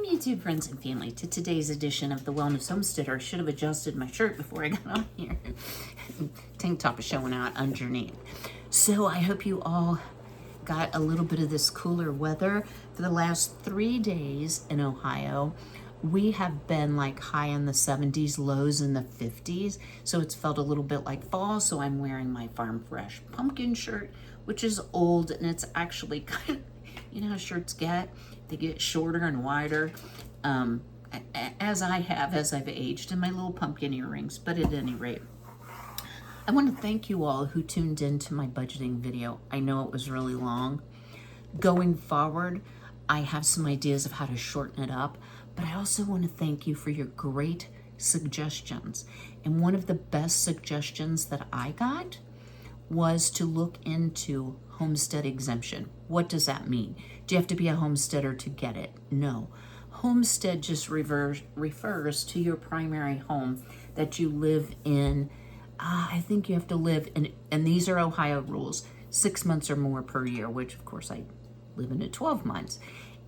YouTube friends and family, to today's edition of the Wellness Homesteader. I should have adjusted my shirt before I got on here. Tank top is showing out underneath. So I hope you all got a little bit of this cooler weather. For the last 3 days in Ohio, we have been like high in the 70s, lows in the 50s. So it's felt a little bit like fall. So I'm wearing my Farm Fresh pumpkin shirt, which is old, and it's actually kind of, you know how shirts get? They get shorter and wider, as I've aged, and my little pumpkin earrings. But at any rate, I want to thank you all who tuned into my budgeting video. I know it was really long. Going forward, I have some ideas of how to shorten it up, but I also want to thank you for your great suggestions. And one of the best suggestions that I got was to look into homestead exemption. What does that mean? Do you have to be a homesteader to get it? No. Homestead just refers to your primary home that you live in. I think you have to live in, and these are Ohio rules, 6 months or more per year, which of course I live in at 12 months.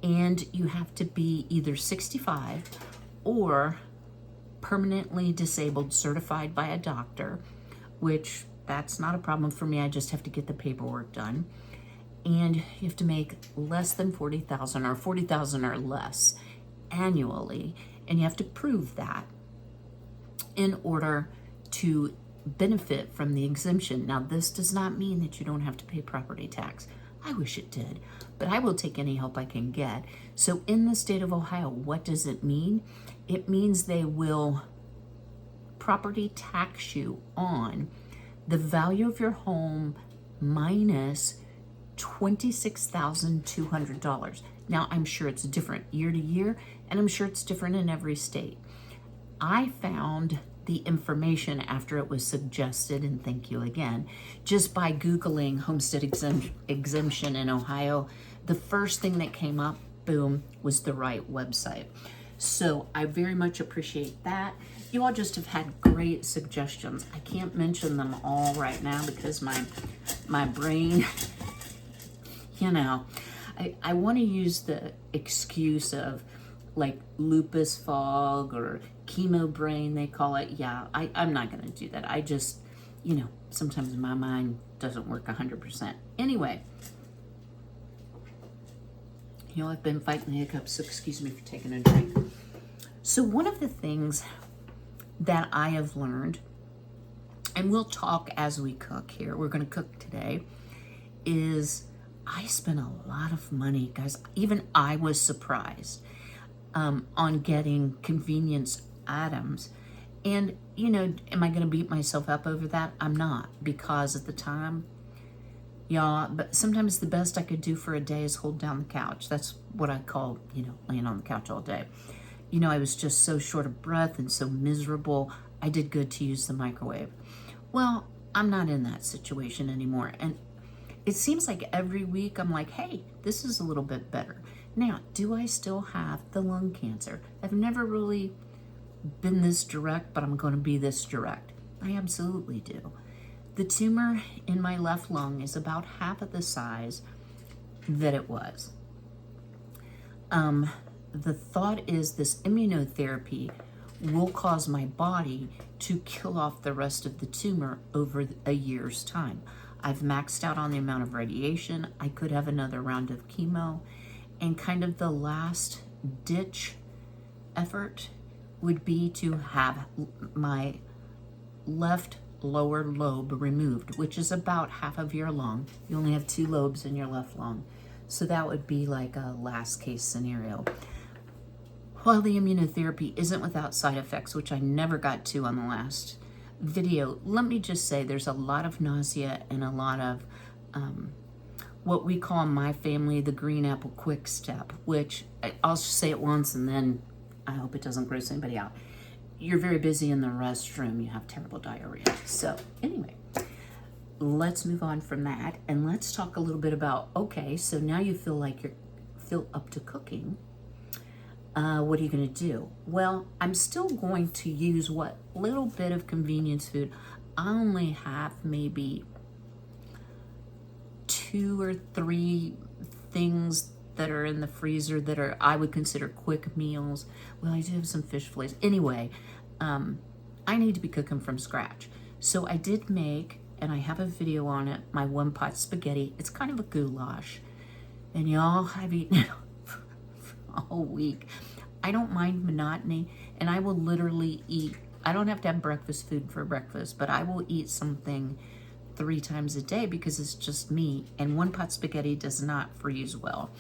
And you have to be either 65 or permanently disabled, certified by a doctor, which that's not a problem for me. I just have to get the paperwork done. And you have to make less than $40,000 or $40,000 or less annually. And you have to prove that in order to benefit from the exemption. Now, this does not mean that you don't have to pay property tax. I wish it did, but I will take any help I can get. So in the state of Ohio, what does it mean? It means they will property tax you on the value of your home minus $26,200. Now, I'm sure it's different year to year, and I'm sure it's different in every state. I found the information after it was suggested, and thank you again, just by Googling homestead exemption in Ohio. The first thing that came up, boom, was the right website. So I very much appreciate that. You all just have had great suggestions. I can't mention them all right now because my brain, you know, I want to use the excuse of like lupus fog or chemo brain, they call it. Yeah, I'm not going to do that. I just, you know, sometimes my mind doesn't work 100%. Anyway, you know, I've been fighting the hiccups, so excuse me for taking a drink. So one of the things that I have learned, and we'll talk as we cook here, we're going to cook today, is I spent a lot of money, guys. Even I was surprised on getting convenience items. And, you know, am I going to beat myself up over that? I'm not, because at the time, yeah, but sometimes the best I could do for a day is hold down the couch. That's what I call, you know, laying on the couch all day. You know, I was just so short of breath and so miserable. I did good to use the microwave. Well, I'm not in that situation anymore. And it seems like every week I'm like, hey, this is a little bit better. Now, do I still have the lung cancer? I've never really been this direct, but I'm going to be this direct. I absolutely do. The tumor in my left lung is about half of the size that it was. The thought is this immunotherapy will cause my body to kill off the rest of the tumor over a year's time. I've maxed out on the amount of radiation. I could have another round of chemo, and kind of the last ditch effort would be to have my left lower lobe removed, which is about half of your lung. You only have 2 lobes in your left lung. So that would be like a last case scenario. While the immunotherapy isn't without side effects, which I never got to on the last video, let me just say there's a lot of nausea and a lot of what we call in my family the green apple quick step, which I'll just say it once and then I hope it doesn't gross anybody out. You're very busy in the restroom, you have terrible diarrhea. So anyway, let's move on from that and let's talk a little bit about, okay, so now you feel like you feel up to cooking. What are you going to do? Well, I'm still going to use what little bit of convenience food. I only have maybe 2 or 3 things that are in the freezer that are, I would consider quick meals. Well, I do have some fish fillets. Anyway, I need to be cooking from scratch. So I did make, and I have a video on it, my one pot spaghetti. It's kind of a goulash. And y'all, I've eaten it for a whole week. I don't mind monotony, and I will literally eat, I don't have to have breakfast food for breakfast, but I will eat something 3 times a day because it's just me, and one pot spaghetti does not freeze well.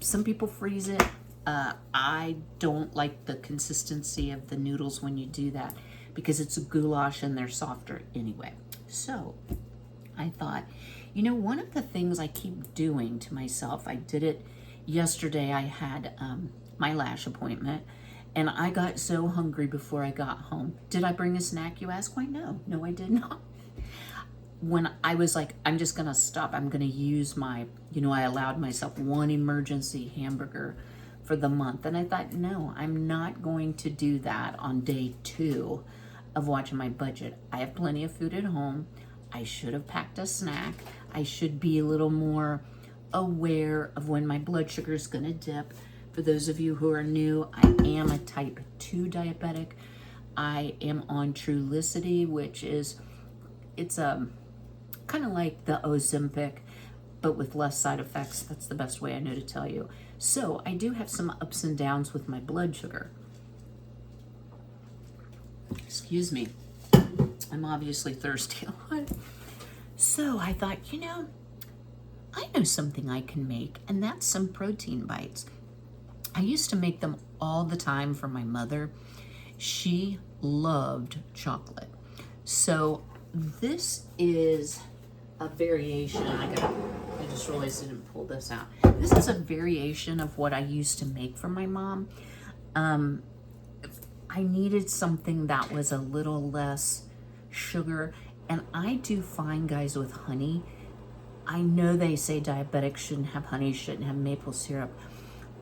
Some people freeze it. I don't like the consistency of the noodles when you do that because it's a goulash and they're softer anyway. So I thought, you know, one of the things I keep doing to myself, I did it yesterday. I had my lash appointment, and I got so hungry before I got home. Did I bring a snack, you ask? Why, no. No, I did not. When I was like, I'm just gonna stop. I'm gonna use my, you know, I allowed myself one emergency hamburger for the month. And I thought, no, I'm not going to do that on day 2 of watching my budget. I have plenty of food at home. I should have packed a snack. I should be a little more aware of when my blood sugar is gonna dip. For those of you who are new, I am a type 2 diabetic. I am on Trulicity, which is, it's kind of like the Ozempic, but with less side effects. That's the best way I know to tell you. So I do have some ups and downs with my blood sugar. Excuse me. I'm obviously thirsty. So I thought, you know, I know something I can make, and that's some protein bites. I used to make them all the time for my mother. She loved chocolate. So this is a variation. I just realized I didn't pull this out. This is a variation of what I used to make for my mom. I needed something that was a little less sugar, and I do fine, guys, with honey. I know they say diabetics shouldn't have honey, shouldn't have maple syrup.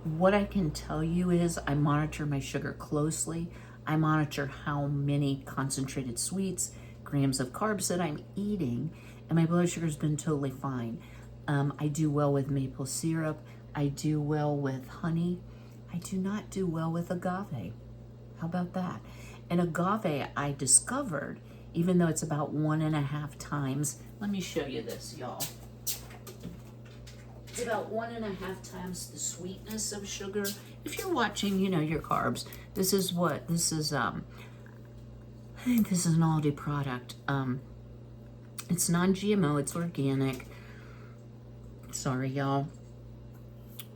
What I can tell you is I monitor my sugar closely. I monitor how many concentrated sweets, grams of carbs that I'm eating, and my blood sugar's been totally fine. I do well with maple syrup. I do well with honey. I do not do well with agave. How about that? And agave, I discovered, even though it's about 1.5 times, let me show you this, y'all. It's about 1.5 times the sweetness of sugar. If you're watching, you know, your carbs, this is what, this is, I think this is an Aldi product. It's non-GMO, it's organic. Sorry, y'all.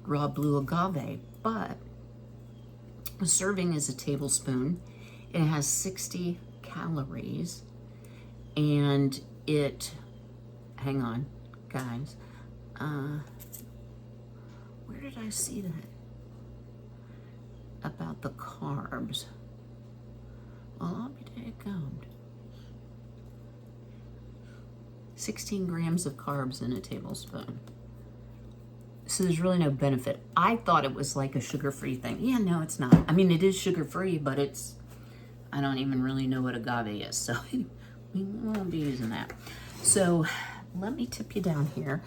Raw blue agave, but a serving is a tablespoon. It has 60 calories, and it, hang on, guys. Where did I see that? About the carbs. Well, I'll be damned. 16 grams of carbs in a tablespoon. So there's really no benefit. I thought it was like a sugar-free thing. Yeah, no, it's not. I mean, it is sugar-free, but it's, I don't even really know what agave is, so we won't be using that. So let me tip you down here,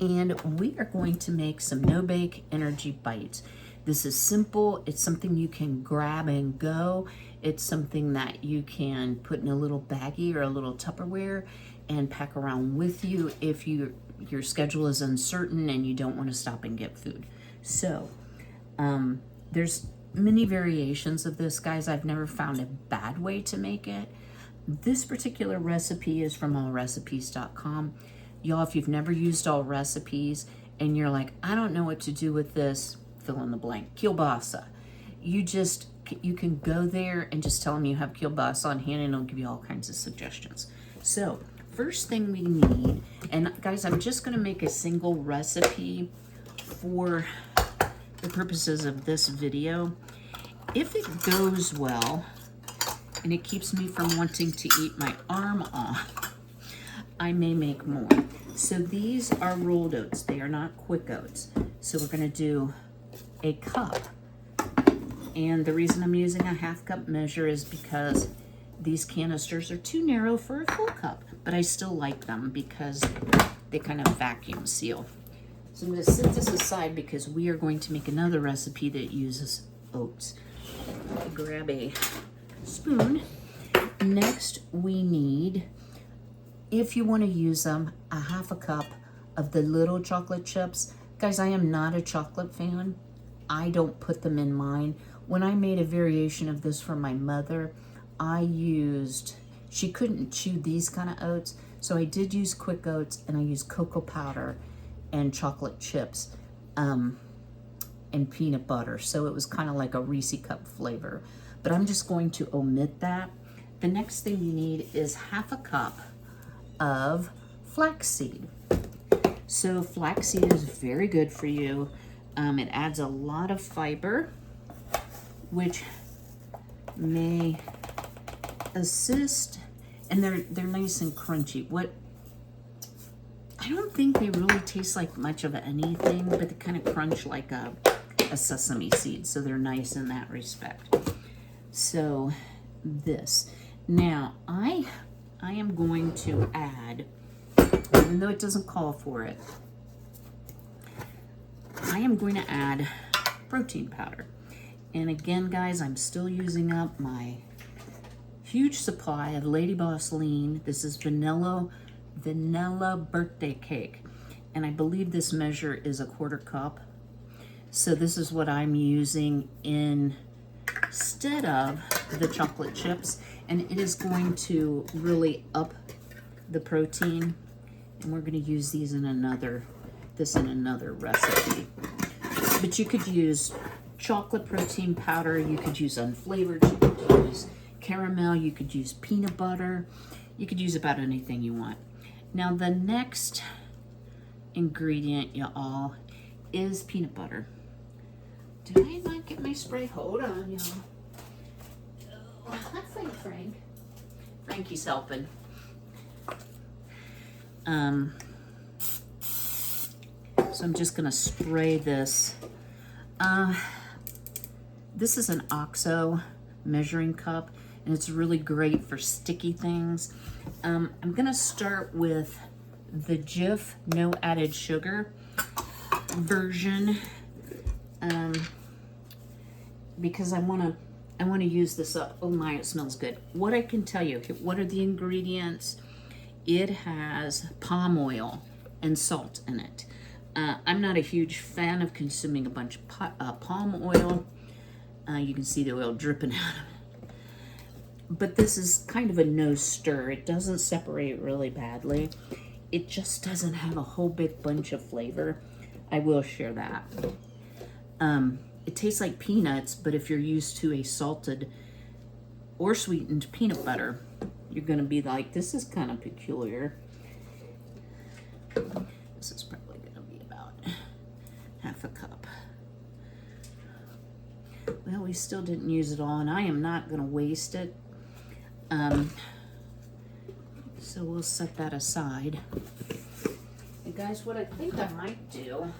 and we are going to make some no-bake energy bites. This is simple. It's something you can grab and go. It's something that you can put in a little baggie or a little Tupperware and pack around with you if your schedule is uncertain and you don't want to stop and get food. So there's many variations of this, guys. I've never found a bad way to make it. This particular recipe is from allrecipes.com. Y'all, if you've never used All Recipes and you're like, I don't know what to do with this, fill in the blank, kielbasa. You can go there and just tell them you have kielbasa on hand, and it'll give you all kinds of suggestions. So first thing we need, and guys, I'm just gonna make a single recipe for the purposes of this video. If it goes well, and it keeps me from wanting to eat my arm off, I may make more. So these are rolled oats. They are not quick oats. So we're gonna do a cup. And the reason I'm using a 1/2 cup measure is because these canisters are too narrow for a full cup, but I still like them because they kind of vacuum seal. So I'm going to set this aside because we are going to make another recipe that uses oats. Grab a spoon. Next, we need, if you want to use them, a half a cup of the little chocolate chips. Guys, I am not a chocolate fan. I don't put them in mine. When I made a variation of this for my mother, she couldn't chew these kind of oats, so I did use quick oats, and I used cocoa powder and chocolate chips and peanut butter. So it was kind of like a Reese cup flavor, but I'm just going to omit that. The next thing you need is half a cup of flaxseed. So flaxseed is very good for you. It adds a lot of fiber, which may assist, and they're nice and crunchy. I don't think they really taste like much of anything, but they kind of crunch like a sesame seed, so they're nice in that respect. So this. Now, I am going to add, even though it doesn't call for it, I am going to add protein powder. And again, guys, I'm still using up my huge supply of Lady Boss Lean. This is vanilla birthday cake. And I believe this measure is a 1/4 cup. So this is what I'm using instead of the chocolate chips. And it is going to really up the protein. And we're going to use these in another recipe. But you could use chocolate protein powder, you could use unflavored, you could use caramel, you could use peanut butter, you could use about anything you want. Now the next ingredient, y'all, is peanut butter. Did I not get my spray? Hold on, y'all. Oh, that's like Frank. Frankie's helping. So I'm just gonna spray this. This is an OXO measuring cup, and it's really great for sticky things. I'm gonna start with the Jif no added sugar version, because I wanna use this up. Oh my, it smells good. What I can tell you, what are the ingredients? It has palm oil and salt in it. I'm not a huge fan of consuming a bunch of palm oil. You can see the oil dripping out of it. But this is kind of a no stir. It doesn't separate really badly. It just doesn't have a whole big bunch of flavor. I will share that. It tastes like peanuts, but if you're used to a salted or sweetened peanut butter, you're gonna be like, this is kind of peculiar. This is probably gonna be about half a cup. Well, we still didn't use it all, and I am not gonna waste it. So we'll set that aside. And guys, what I think I might do,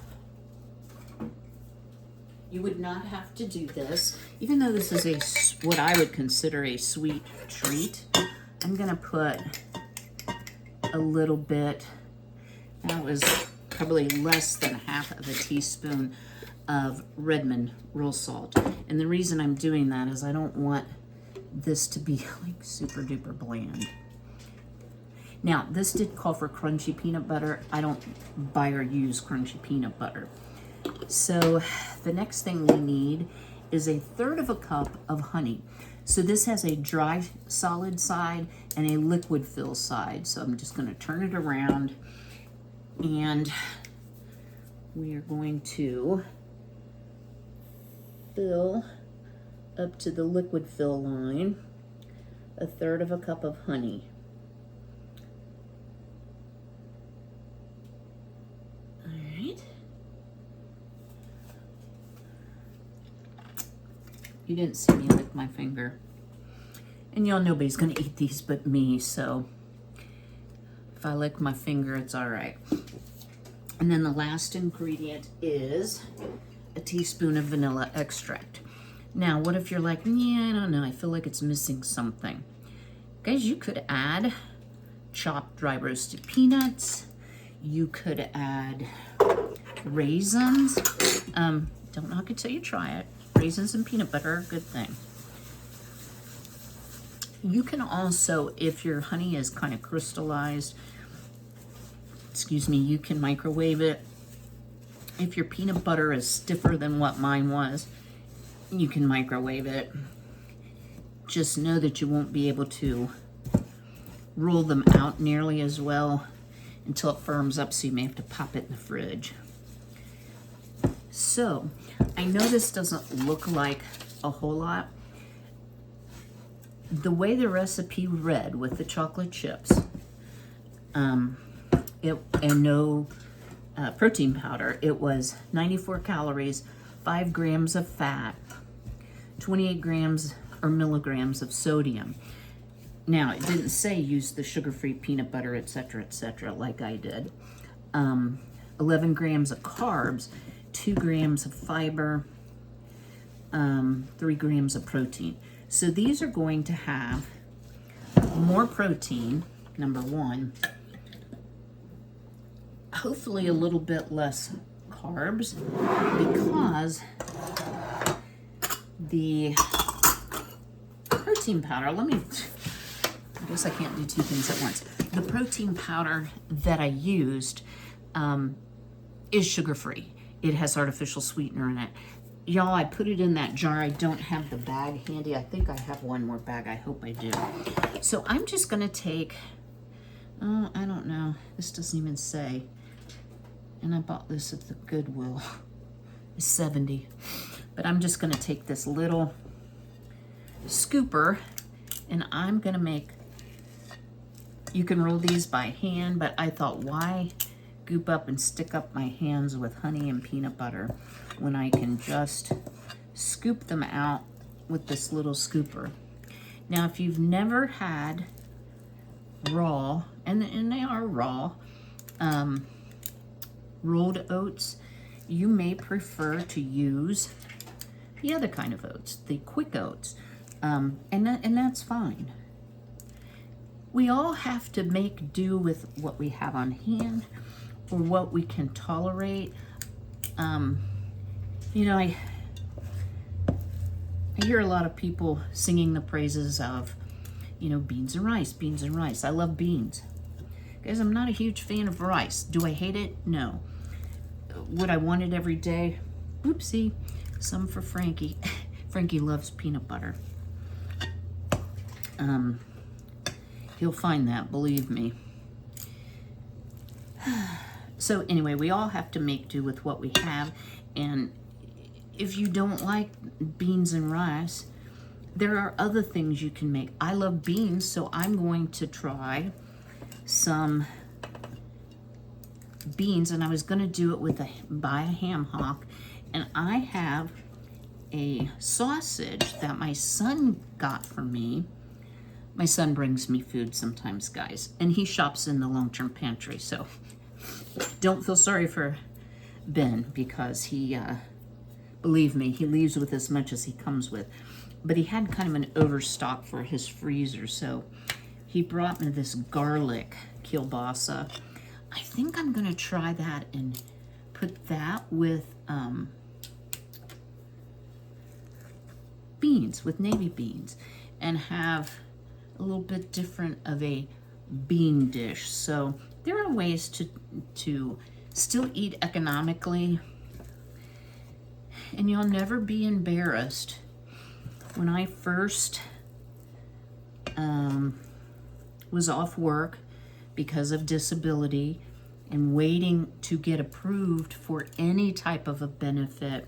you would not have to do this, even though this is what I would consider a sweet treat. I'm gonna put a little bit, that was probably less than half of a teaspoon of Redmond roll salt. And the reason I'm doing that is I don't want this to be like super duper bland. Now, this did call for crunchy peanut butter. I don't buy or use crunchy peanut butter. So the next thing we need is 1/3 cup of honey. So this has a dry solid side and a liquid fill side. So I'm just gonna turn it around, and we are going to fill up to the liquid fill line 1/3 cup of honey. All right. You didn't see me lick my finger. And y'all, nobody's gonna eat these but me, so if I lick my finger, it's all right. And then the last ingredient is a teaspoon of vanilla extract. Now, what if you're like, yeah, I don't know, I feel like it's missing something. Guys, you could add chopped dry roasted peanuts. You could add raisins. Don't knock it till you try it. Raisins and peanut butter are a good thing. You can also, if your honey is kind of crystallized, excuse me, you can microwave it. If your peanut butter is stiffer than what mine was, you can microwave it. Just know that you won't be able to roll them out nearly as well until it firms up, so you may have to pop it in the fridge. So, I know this doesn't look like a whole lot. The way the recipe read with the chocolate chips, and no protein powder, it was 94 calories, 5 grams of fat, 28 grams or milligrams of sodium. Now, it didn't say use the sugar-free peanut butter, etc., like I did. 11 grams of carbs, 2 grams of fiber, 3 grams of protein. So these are going to have more protein, number one, hopefully a little bit less carbs, because the protein powder, I guess I can't do two things at once. The protein powder that I used is sugar-free. It has artificial sweetener in it. Y'all, I put it in that jar. I don't have the bag handy. I think I have one more bag. I hope I do. So I'm just going to take, oh, I don't know. This doesn't even say. And I bought this at the Goodwill. It's 70. But I'm just going to take this little scooper, and I'm going to make, you can roll these by hand, but I thought, why goop up and stick up my hands with honey and peanut butter when I can just scoop them out with this little scooper. Now, if you've never had raw, and they are raw, rolled oats, you may prefer to use the other kind of oats, the quick oats, and that's fine. We all have to make do with what we have on hand or what we can tolerate. You know, I hear a lot of people singing the praises of, you know, beans and rice, beans and rice. I love beans. Guys, I'm not a huge fan of rice. Do I hate it? No. Would I want it every day? Oopsie. Some for Frankie. Frankie loves peanut butter. He'll find that, believe me. So anyway, we all have to make do with what we have, and if you don't like beans and rice, there are other things you can make. I love beans, so I'm going to try some beans, and I was going to do it with buy a ham hock, and I have a sausage that my son got for me. My son brings me food sometimes, guys, and he shops in the long-term pantry, so don't feel sorry for Ben, because he, believe me, he leaves with as much as he comes with. But he had kind of an overstock for his freezer, so he brought me this garlic kielbasa. I think I'm going to try that and put that with beans, with navy beans, and have a little bit different of a bean dish. So there are ways to still eat economically, and you'll never be embarrassed. When I first was off work because of disability and waiting to get approved for any type of a benefit,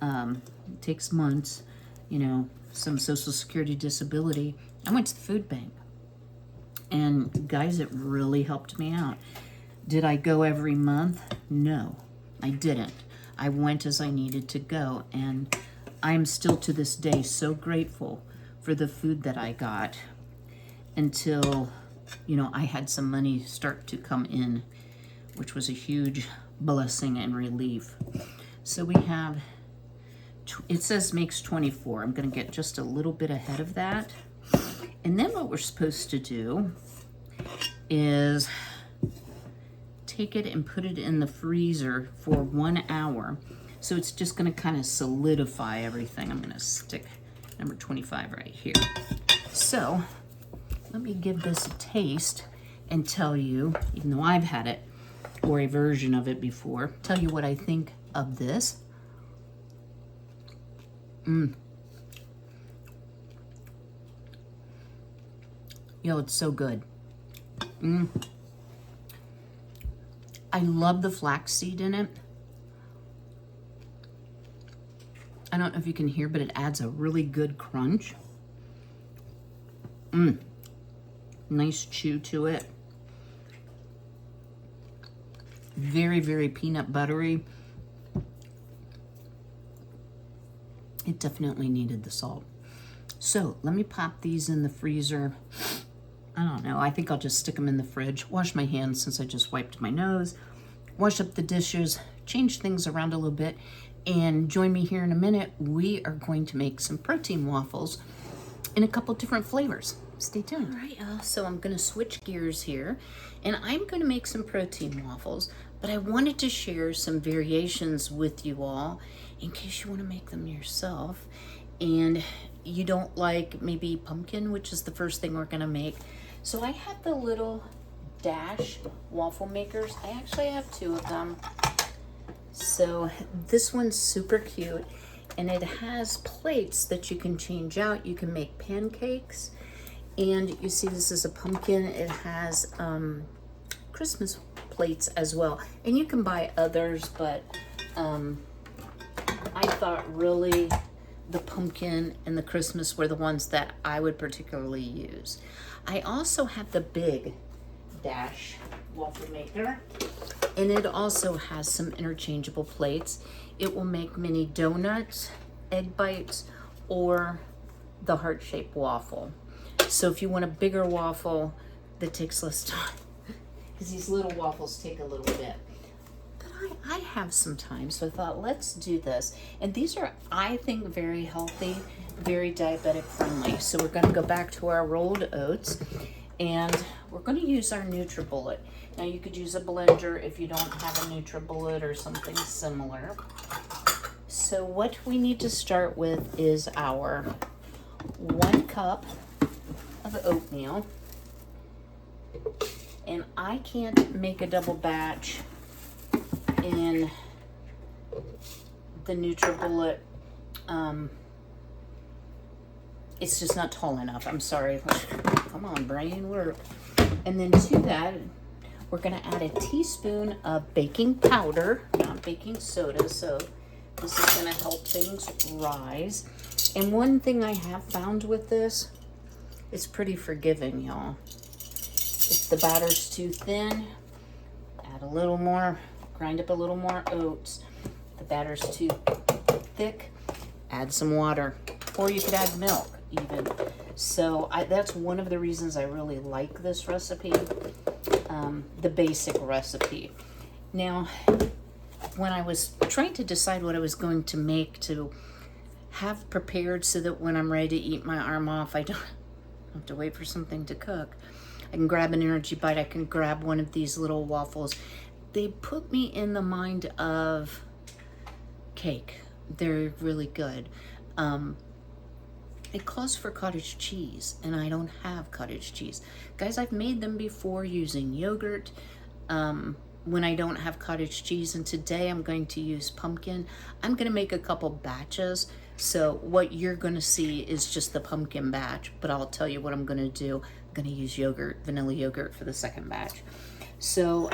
it takes months, you know, some Social Security disability, I went to the food bank. And guys, it really helped me out. Did I go every month? No, I didn't. I went as I needed to go, and I'm still to this day so grateful for the food that I got until, you know, I had some money start to come in, which was a huge blessing and relief. So we have, it says makes 24. I'm going to get just a little bit ahead of that. And then what we're supposed to do is take it and put it in the freezer for 1 hour. So it's just gonna kind of solidify everything. I'm gonna stick number 25 right here. So let me give this a taste and tell you, even though I've had it, or a version of it before, tell you what I think of this. Yo, it's so good. I love the flaxseed in it. I don't know if you can hear, but it adds a really good crunch. Nice chew to it. Very, very peanut buttery. It definitely needed the salt. So let me pop these in the freezer. I don't know, I think I'll just stick them in the fridge. Wash my hands since I just wiped my nose. Wash up the dishes, change things around a little bit, and join me here in a minute. We are going to make some protein waffles in a couple different flavors. Stay tuned. All right, so I'm gonna switch gears here, and I'm gonna make some protein waffles, but I wanted to share some variations with you all in case you wanna make them yourself, and you don't like maybe pumpkin, which is the first thing we're gonna make. So I have the little Dash waffle makers. I actually have 2 of them. So this one's super cute, and it has plates that you can change out. You can make pancakes, and you see this is a pumpkin. It has Christmas plates as well, and you can buy others, but I thought really the pumpkin and the Christmas were the ones that I would particularly use. I also have the big Dash waffle maker, and it also has some interchangeable plates. It will make mini donuts, egg bites, or the heart-shaped waffle. So if you want a bigger waffle that takes less time, because these little waffles take a little bit. But I have some time, so I thought, let's do this. And these are, I think, very healthy, very diabetic friendly. So we're gonna go back to our rolled oats, and we're gonna use our NutriBullet. Now you could use a blender if you don't have a NutriBullet or something similar. So what we need to start with is our 1 cup of oatmeal. And I can't make a double batch in the NutriBullet. It's just not tall enough. I'm sorry. Come on, brain, work. And then to that, we're gonna add a teaspoon of baking powder, not baking soda. So this is gonna help things rise. And one thing I have found with this, it's pretty forgiving, y'all. If the batter's too thin, add a little more, grind up a little more oats. If the batter's too thick, add some water. Or you could add milk even. So that's one of the reasons I really like this recipe, the basic recipe. Now, when I was trying to decide what I was going to make to have prepared so that when I'm ready to eat my arm off, I don't have to wait for something to cook. I can grab an energy bite. I can grab one of these little waffles. They put me in the mind of cake. They're really good. It calls for cottage cheese, and I don't have cottage cheese. Guys, I've made them before using yogurt when I don't have cottage cheese, and today I'm going to use pumpkin. I'm going to make a couple batches, so what you're going to see is just the pumpkin batch, but I'll tell you what I'm going to do. I'm going to use yogurt, vanilla yogurt for the second batch. So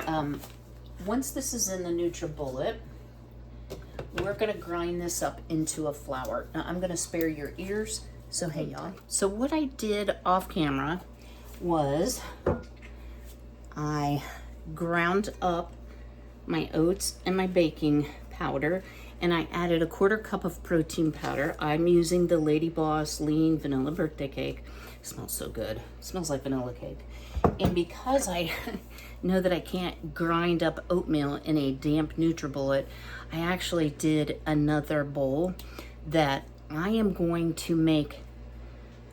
once this is in the NutriBullet, we're going to grind this up into a flour. Now I'm going to spare your ears. So hey y'all. So what I did off camera was I ground up my oats and my baking powder, and I added a 1/4 cup of protein powder. I'm using the Lady Boss Lean Vanilla Birthday Cake. It smells so good. It smells like vanilla cake. And because I know that I can't grind up oatmeal in a damp NutriBullet, I actually did another bowl that I am going to make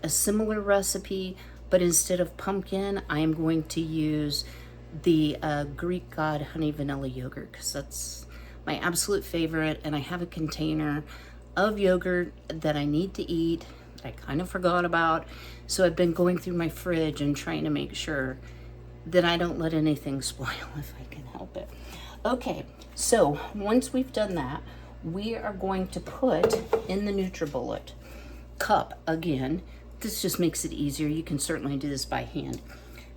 a similar recipe, but instead of pumpkin, I am going to use the Greek God honey vanilla yogurt, because that's my absolute favorite. And I have a container of yogurt that I need to eat that I kind of forgot about. So I've been going through my fridge and trying to make sure that I don't let anything spoil if I can help it. Okay, so once we've done that, we are going to put in the NutriBullet cup again. This just makes it easier. You can certainly do this by hand.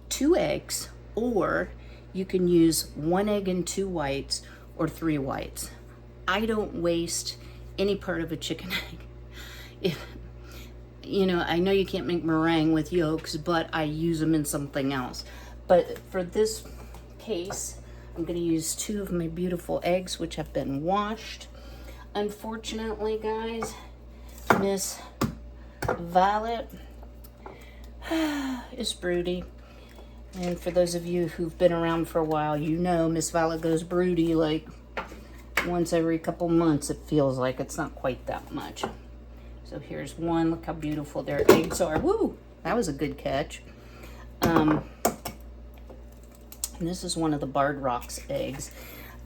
2 eggs, or you can use 1 egg and 2 whites, or 3 whites. I don't waste any part of a chicken egg. If, you know, I know you can't make meringue with yolks, but I use them in something else. But for this case, I'm going to use 2 of my beautiful eggs, which have been washed. Unfortunately, guys, Miss Violet is broody. And for those of you who've been around for a while, you know Miss Violet goes broody like once every couple months, it feels like. It's not quite that much. So here's one. Look how beautiful their eggs are. Woo! That was a good catch. And this is one of the Barred Rocks eggs.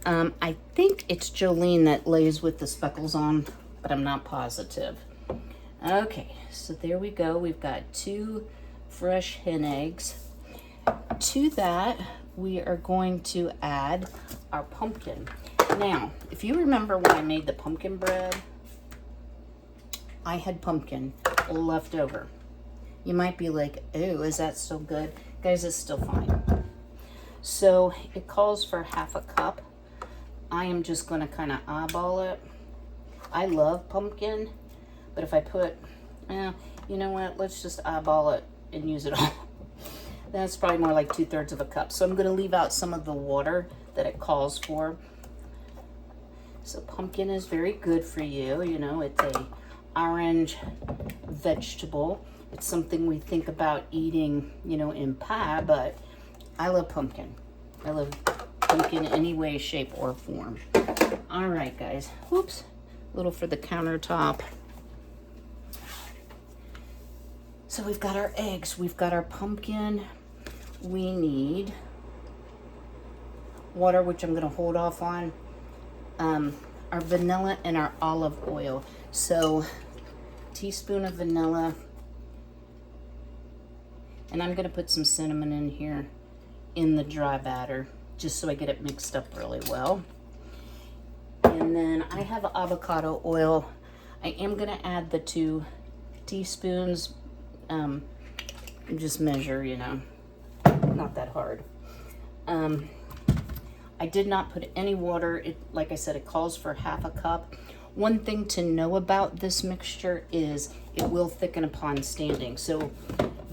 I think it's Jolene that lays with the speckles on, but I'm not positive. Okay, so there we go. We've got 2 fresh hen eggs. To that, we are going to add our pumpkin. Now, if you remember when I made the pumpkin bread, I had pumpkin left over. You might be like, oh, is that still good? Guys, it's still fine. So it calls for 1/2 cup. I am just going to kind of eyeball it. I love pumpkin, but if I put, you know what? Let's just eyeball it and use it all. That's probably more like 2/3 of a cup. So I'm going to leave out some of the water that it calls for. So pumpkin is very good for you. You know, it's a orange vegetable. It's something we think about eating, you know, in pie, but I love pumpkin. I love pumpkin any way, shape, or form. All right, guys. Whoops. A little for the countertop. So we've got our eggs. We've got our pumpkin. We need water, which I'm going to hold off on. Our vanilla and our olive oil. So, teaspoon of vanilla. And I'm going to put some cinnamon in here in the dry batter, just so I get it mixed up really well. And then I have avocado oil. I am going to add the 2 teaspoons. Just measure, you know, not that hard. I did not put any water. It, like I said, it calls for 1/2 cup. One thing to know about this mixture is it will thicken upon standing. So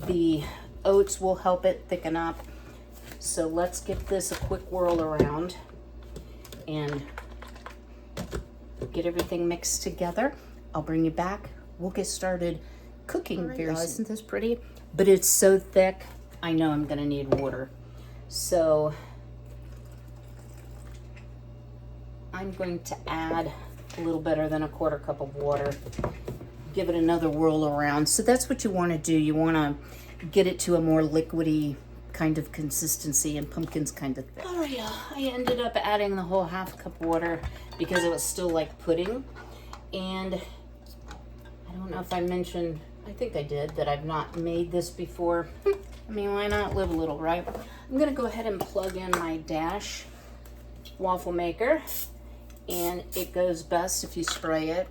the oats will help it thicken up. So let's give this a quick whirl around and get everything mixed together. I'll bring you back. We'll get started cooking very soon. Isn't this pretty? But it's so thick, I know I'm gonna need water. So I'm going to add a little better than 1/4 cup of water. Give it another whirl around. So that's what you wanna do. You wanna get it to a more liquidy kind of consistency, and pumpkin's kind of thick. Oh yeah, I ended up adding the whole 1/2 cup water because it was still like pudding. And I don't know if I mentioned, I think I did, that I've not made this before. I mean, why not live a little, right? I'm gonna go ahead and plug in my Dash waffle maker, and it goes best if you spray it.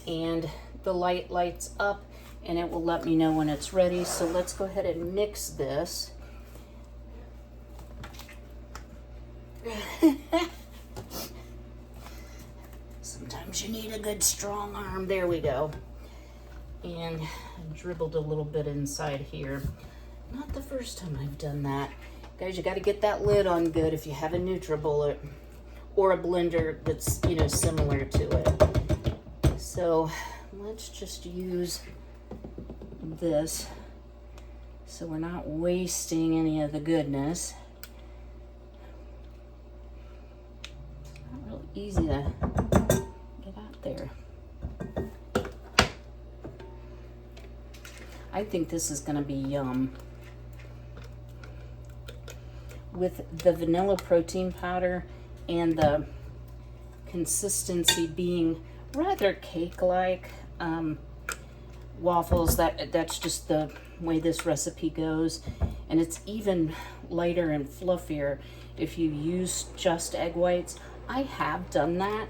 And the light lights up and it will let me know when it's ready. So let's go ahead and mix this. Sometimes you need a good strong arm. There we go. And I dribbled a little bit inside here. Not the first time I've done that. Guys, you got to get that lid on good if you have a NutriBullet or a blender that's, you know, similar to it. So let's just use this so we're not wasting any of the goodness. It's not real easy to get out there. I think this is going to be yum. with the vanilla protein powder and the consistency being rather cake-like waffles, that's just the way this recipe goes. And it's even lighter and fluffier if you use just egg whites. I have done that,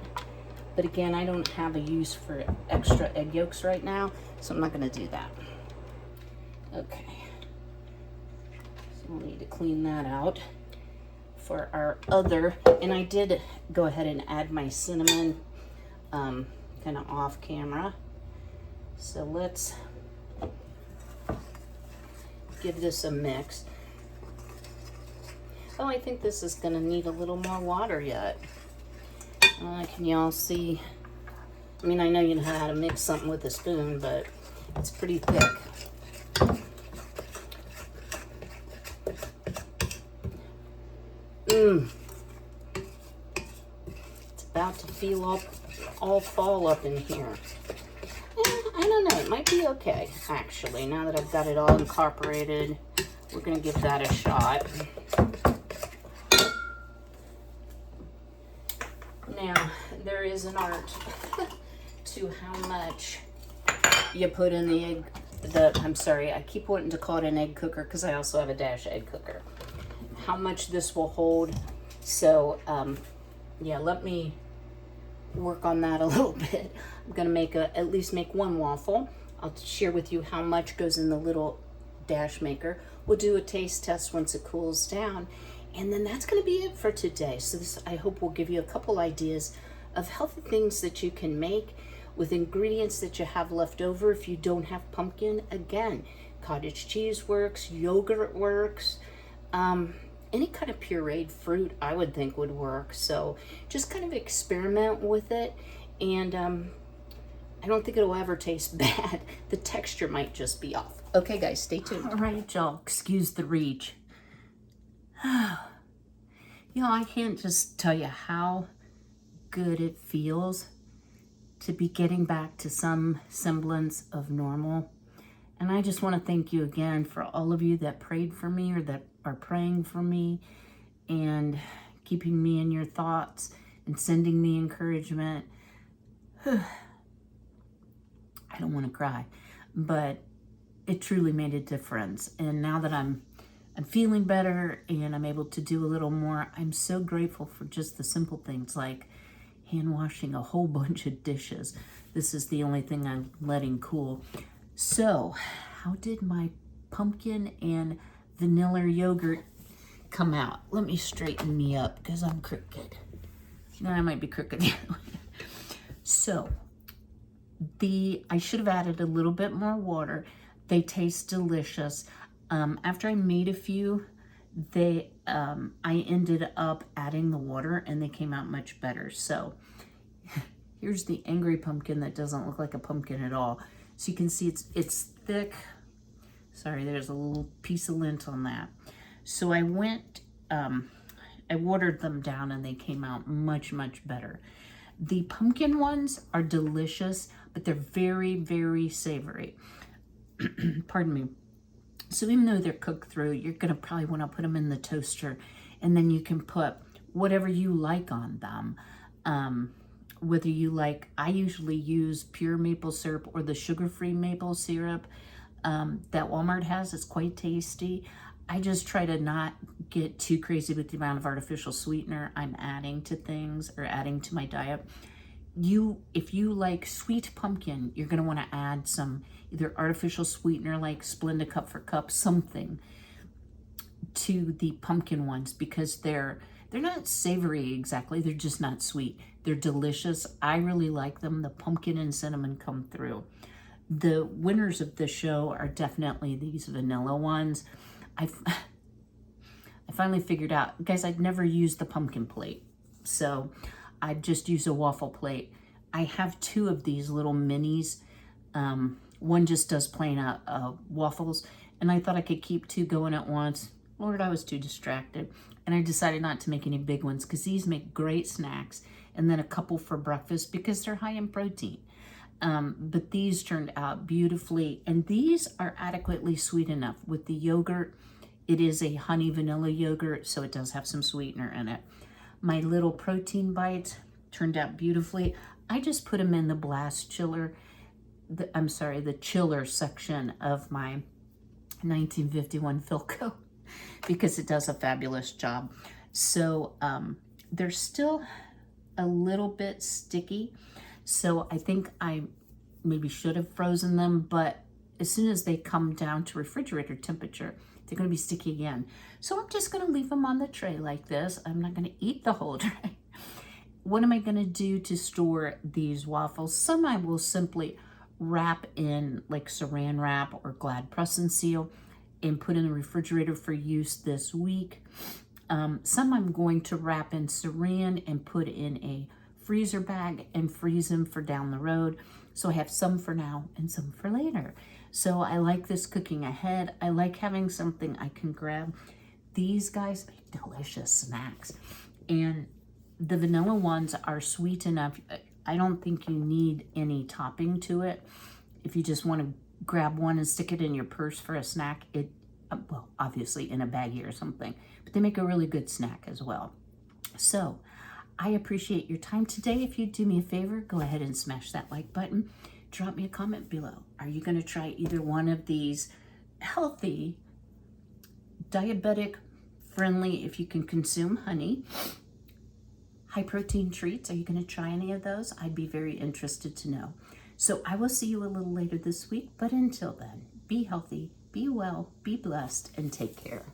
but again, I don't have a use for extra egg yolks right now, so I'm not going to do that. Okay, so we'll need to clean that out for our other, and I did go ahead and add my cinnamon kind of off camera. So let's give this a mix. Oh, I think this is gonna need a little more water yet. Can y'all see? I mean, I know you know how to mix something with a spoon, but it's pretty thick. It's about to feel all fall up in here. I don't know, it might be okay, actually. Now that I've got it all incorporated, we're gonna give that a shot. Now, there is an art to how much you put in the egg, I'm sorry, I keep wanting to call it an egg cooker because I also have a dash egg cooker. How much this will hold. So, yeah, let me work on that a little bit. I'm gonna make at least make one waffle. I'll share with you how much goes in the little dash maker. We'll do a taste test once it cools down, and then that's gonna be it for today. So this, I hope, will give you a couple ideas of healthy things that you can make with ingredients that you have left over. If you don't have pumpkin, again, cottage cheese works, yogurt works, any kind of pureed fruit I would think would work. So just kind of experiment with it, and I don't think it'll ever taste bad. The texture might just be off. Okay guys, stay tuned. All right, y'all, excuse the reach. You know, I can't just tell you how good it feels to be getting back to some semblance of normal. And I just want to thank you again for all of you that prayed for me or that are praying for me and keeping me in your thoughts and sending me encouragement. I don't want to cry, but it truly made a difference. And now that I'm feeling better and I'm able to do a little more, I'm so grateful for just the simple things like hand washing a whole bunch of dishes. This is the only thing I'm letting cool. So, how did my pumpkin and vanilla yogurt come out? Let me straighten me up because I'm crooked. No, I might be crooked. So, I should have added a little bit more water. They taste delicious. After I made a few, I ended up adding the water and they came out much better. So, here's the angry pumpkin that doesn't look like a pumpkin at all. So you can see it's thick. Sorry, there's a little piece of lint on that. So I watered them down and they came out much, much better. The pumpkin ones are delicious, but they're very, very savory. Pardon me. So even though they're cooked through, you're gonna probably wanna put them in the toaster, and then you can put whatever you like on them. Whether you like, I usually use pure maple syrup or the sugar-free maple syrup that Walmart has. It's quite tasty. I just try to not get too crazy with the amount of artificial sweetener I'm adding to things or adding to my diet. If you like sweet pumpkin, you're gonna wanna add some either artificial sweetener like Splenda Cup for Cup, something to the pumpkin ones, because they're not savory exactly, they're just not sweet. They're delicious. I really like them. The pumpkin and cinnamon come through. The winners of the show are definitely these vanilla ones. I finally figured out, guys, I'd never used the pumpkin plate, so I'd just use a waffle plate. I have two of these little minis. One just does plain waffles, and I thought I could keep two going at once. Lord, I was too distracted. And I decided not to make any big ones because these make great snacks, and then a couple for breakfast because they're high in protein. But these turned out beautifully, and these are adequately sweet enough with the yogurt It is a honey vanilla yogurt, so it does have some sweetener in it. My little protein bites turned out beautifully. I just put them in the blast chiller, the chiller section of my 1951 Philco because it does a fabulous job. So they're still a little bit sticky. So I think I maybe should have frozen them, but as soon as they come down to refrigerator temperature, they're going to be sticky again. So I'm just going to leave them on the tray like this. I'm not going to eat the whole tray. What am I going to do to store these waffles? Some I will simply wrap in like saran wrap or Glad press and seal and put in the refrigerator for use this week. Some I'm going to wrap in saran and put in a freezer bag and freeze them for down the road. So I have some for now and some for later. So I like this cooking ahead. I like having something I can grab. These guys make delicious snacks. And the vanilla ones are sweet enough. I don't think you need any topping to it. If you just want to grab one and stick it in your purse for a snack, well, obviously in a baggie or something, but they make a really good snack as well. So I appreciate your time today. If you'd do me a favor, go ahead and smash that like button. Drop me a comment below. Are you going to try either one of these healthy, diabetic friendly, if you can consume honey, high protein treats? Are you going to try any of those? I'd be very interested to know. So I will see you a little later this week, but until then, be healthy, be well, be blessed, and take care.